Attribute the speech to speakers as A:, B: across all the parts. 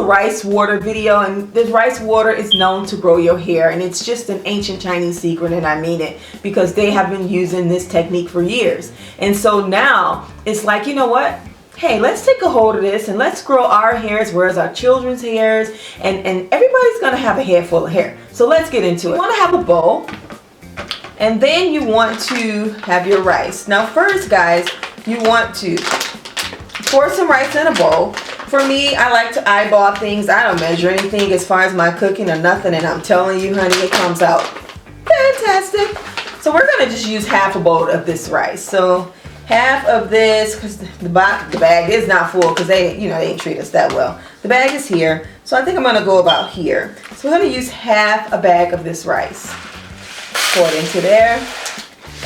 A: a rice water video, and this rice water is known to grow your hair, and it's just an ancient Chinese secret, and I mean it, because they have been using this technique for years. And so now it's like, you know what? Hey, let's take a hold of this and let's grow our hairs, whereas our children's hairs, and everybody's gonna have a hair full of hair. So let's get into it. You wanna have a bowl, and then you want to have your rice. Now first, guys, you want to pour some rice in a bowl. For me, I like to eyeball things. I don't measure anything as far as my cooking or nothing, and I'm telling you, honey, it comes out fantastic. So we're gonna just use half a bowl of this rice. So half of this, because the bag is not full, because they ain't treat us that well. The bag is here, so I think I'm gonna go about here. So we're gonna use half a bag of this rice. Pour it into there,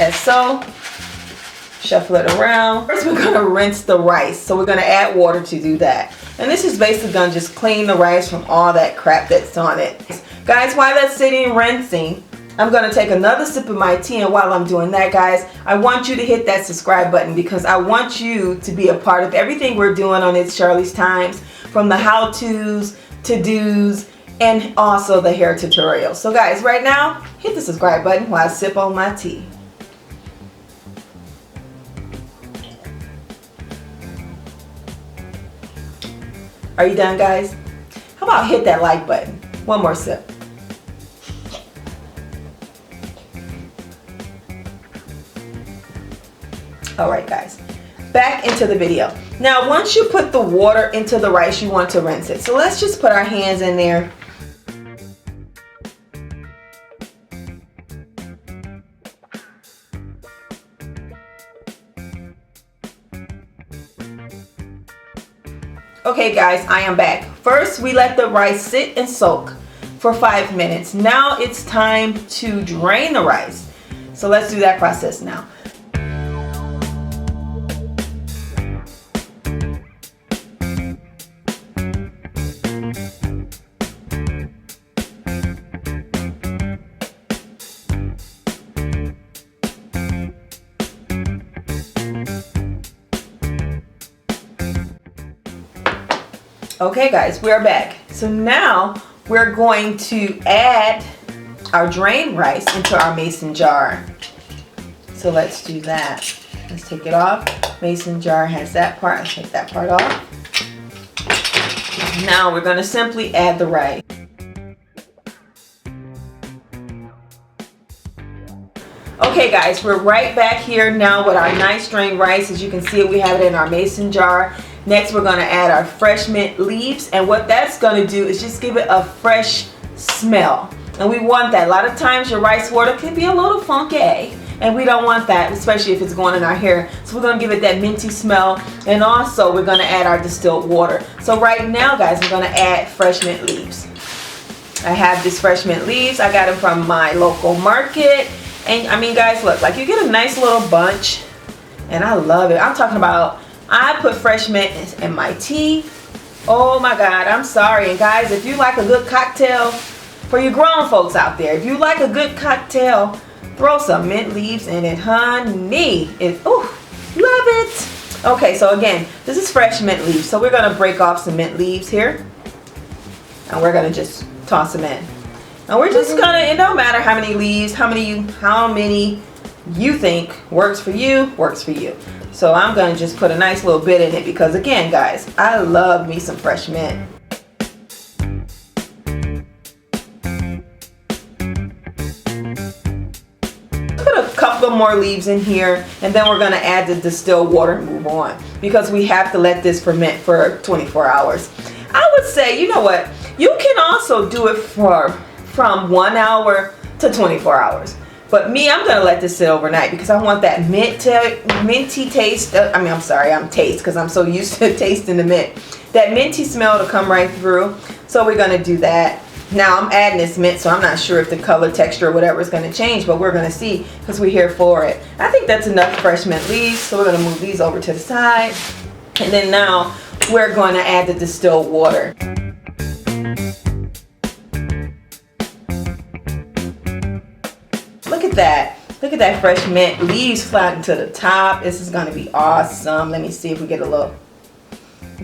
A: as so. Shuffle it around. First, we're gonna rinse the rice, so we're gonna add water to do that. And this is basically gonna just clean the rice from all that crap that's on it. Guys, while that's sitting rinsing, I'm gonna take another sip of my tea, and while I'm doing that, guys, I want you to hit that subscribe button, because I want you to be a part of everything we're doing on It's Shirley's Times, from the how-tos, to-dos, and also the hair tutorials. So guys, right now, hit the subscribe button while I sip on my tea. Are you done, guys? How about hit that like button? One more sip. All right, guys, back into the video. Now, once you put the water into the rice, you want to rinse it. So let's just put our hands in there. Okay, guys, I am back. First, we let the rice sit and soak for 5 minutes. Now it's time to drain the rice. So let's do that process now. Okay, guys, we're back. So now we're going to add our drained rice into our mason jar. So let's do that. Let's take it off. Mason jar has that part. Let's take that part off. Now we're going to simply add the rice. Okay, guys, we're right back here now with our nice drained rice. As you can see, we have it in our mason jar. Next, we're going to add our fresh mint leaves, and what that's going to do is just give it a fresh smell, and we want that. A lot of times your rice water can be a little funky, and we don't want that, especially if it's going in our hair. So we're going to give it that minty smell, and also we're going to add our distilled water. So right now, guys, we're going to add fresh mint leaves. I have this fresh mint leaves. I got them from my local market, and I mean, guys, look, like you get a nice little bunch, and I love it. I'm talking about, I put fresh mint in my tea. Oh my God, I'm sorry. And guys, if you like a good cocktail, for you grown folks out there, if you like a good cocktail, throw some mint leaves in it, honey. Ooh, love it. Okay, so again, this is fresh mint leaves. So we're gonna break off some mint leaves here, and we're gonna just toss them in. And we're just gonna, it don't matter how many leaves, how many you think works for you, works for you. So I'm going to just put a nice little bit in it, because again, guys, I love me some fresh mint. Put a couple more leaves in here, and then we're going to add the distilled water and move on, because we have to let this ferment for 24 hours. I would say, you know what, you can also do it from 1 hour to 24 hours. But me, I'm going to let this sit overnight, because I want that minty taste. Taste, because I'm so used to tasting the mint. That minty smell to come right through. So we're going to do that. Now I'm adding this mint, so I'm not sure if the color, texture, or whatever is going to change, but we're going to see, because we're here for it. I think that's enough fresh mint leaves, so we're going to move these over to the side. And then now we're going to add the distilled water. Look at that. Look at that fresh mint. Leaves flatten to the top. This is going to be awesome. Let me see if we get a look.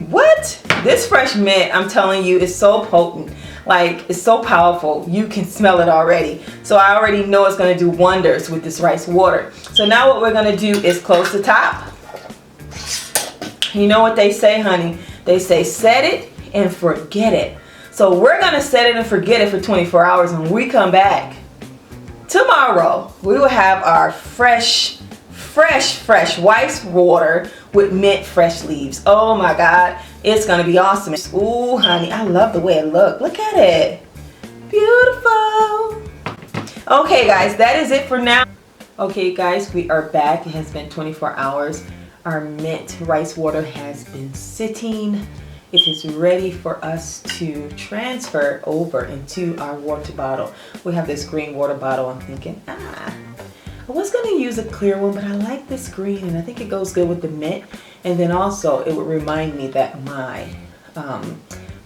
A: What? This fresh mint, I'm telling you, is so potent. Like, it's so powerful. You can smell it already. So I already know it's gonna do wonders with this rice water. So now what we're gonna do is close the top. You know what they say, honey? They say set it and forget it. So we're gonna set it and forget it for 24 hours, and when we come back tomorrow, we will have our fresh rice water with mint fresh leaves. Oh my God, it's gonna be awesome. Ooh, honey, I love the way it looks. Look at it. Beautiful. Okay, guys, that is it for now. Okay, guys, we are back. It has been 24 hours. Our mint rice water has been sitting. It is ready for us to transfer over into our water bottle. We have this green water bottle. I'm thinking, I was going to use a clear one, but I like this green, and I think it goes good with the mint. And then also, it would remind me that my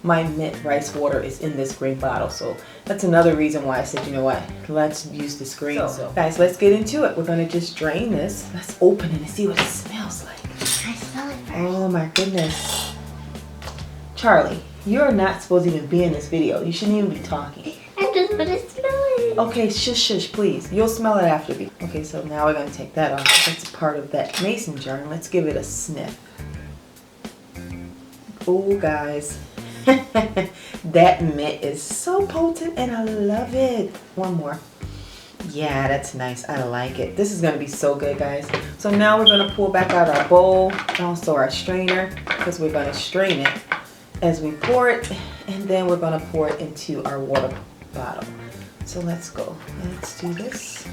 A: mint rice water is in this green bottle. So that's another reason why I said, you know what, let's use this green. So guys, let's get into it. We're going to just drain this. Let's open it and see what it smells like.
B: I smell it first.
A: Oh my goodness. Charlie, you're not supposed to even be in this video. You shouldn't even be talking.
B: I just want to smell it.
A: Okay, shush, please. You'll smell it after me. Okay, so now we're going to take that off. That's part of that mason jar, and let's give it a sniff. Oh, guys. That mint is so potent, and I love it. One more. Yeah, that's nice. I like it. This is going to be so good, guys. So now we're going to pull back out our bowl, and also our strainer, because we're going to strain it as we pour it, and then we're going to pour it into our water bottle. So let's go. Let's do this.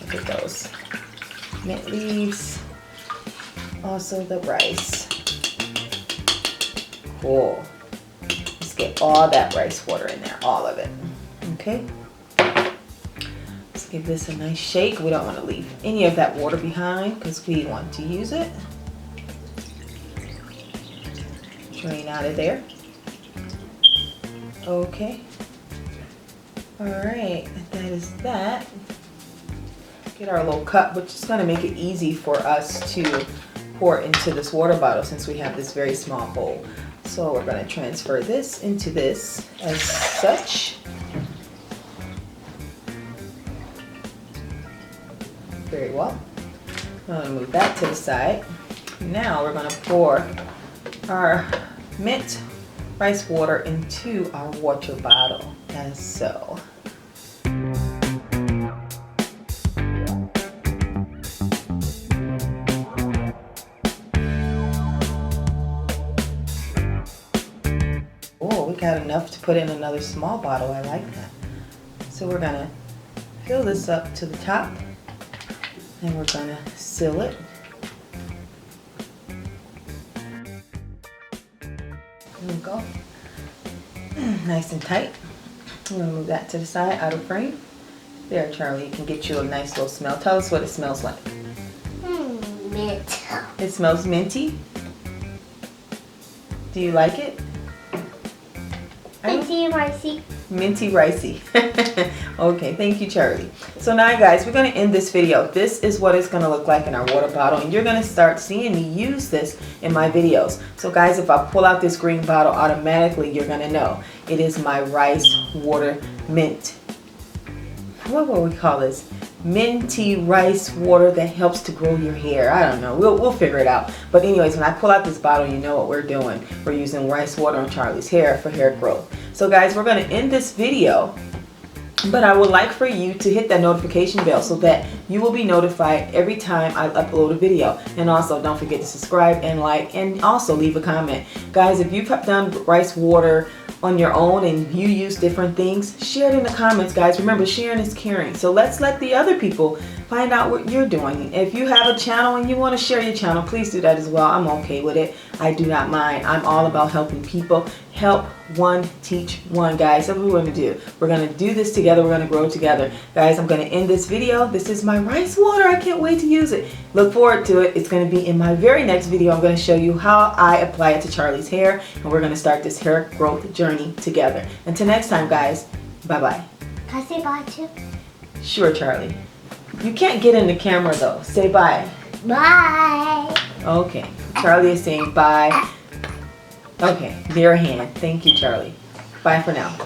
A: Look at those mint leaves. Also the rice. Cool. Let's get all that rice water in there, all of it. Okay. Let's give this a nice shake. We don't want to leave any of that water behind because we want to use it. Drain out of there. Okay. Alright, that is that. Get our little cup, which is going to make it easy for us to pour into this water bottle since we have this very small bowl. So we're going to transfer this into this as such. Very well. I'm going to move that to the side. Now we're going to pour our mint rice water into our water bottle as so. Oh, we got enough to put in another small bottle. I like that. So we're gonna fill this up to the top, and we're gonna seal it. There we go. Nice and tight. I'm gonna move that to the side, out of frame. There, Charlie, it can get you a nice little smell. Tell us what it smells like.
B: Mint.
A: It smells minty. Do you like it?
B: Minty and ricey.
A: Minty ricey. Okay, thank you, Charlie. So now, guys, we're going to end this video. This is what it's going to look like in our water bottle, and you're going to start seeing me use this in my videos. So guys, if I pull out this green bottle, automatically you're going to know it is my rice water mint. What will we call this? Minty rice water that helps to grow your hair. I don't know. We'll figure it out. But anyways, when I pull out this bottle, you know what we're doing. We're using rice water on Charlie's hair for hair growth. So guys, we're going to end this video. But I would like for you to hit that notification bell so that you will be notified every time I upload a video. And also, don't forget to subscribe and like, and also leave a comment. Guys, if you've done rice water on your own and you use different things, share it in the comments, guys. Remember, sharing is caring. So let's let the other people find out what you're doing. If you have a channel and you want to share your channel, please do that as well. I'm okay with it. I do not mind. I'm all about helping people. Help one, teach one, guys. That's what we're going to do. We're going to do this together. We're going to grow together. Guys, I'm going to end this video. This is my rice water. I can't wait to use it. Look forward to it. It's going to be in my very next video. I'm going to show you how I apply it to Charlie's hair, and we're going to start this hair growth journey together. Until next time, guys, bye-bye.
B: Can I say bye too?
A: Sure, Charlie. You can't get in the camera, though. Say bye.
B: Bye.
A: Okay. Charlie is saying bye. Okay, their hand. Thank you, Charlie. Bye for now.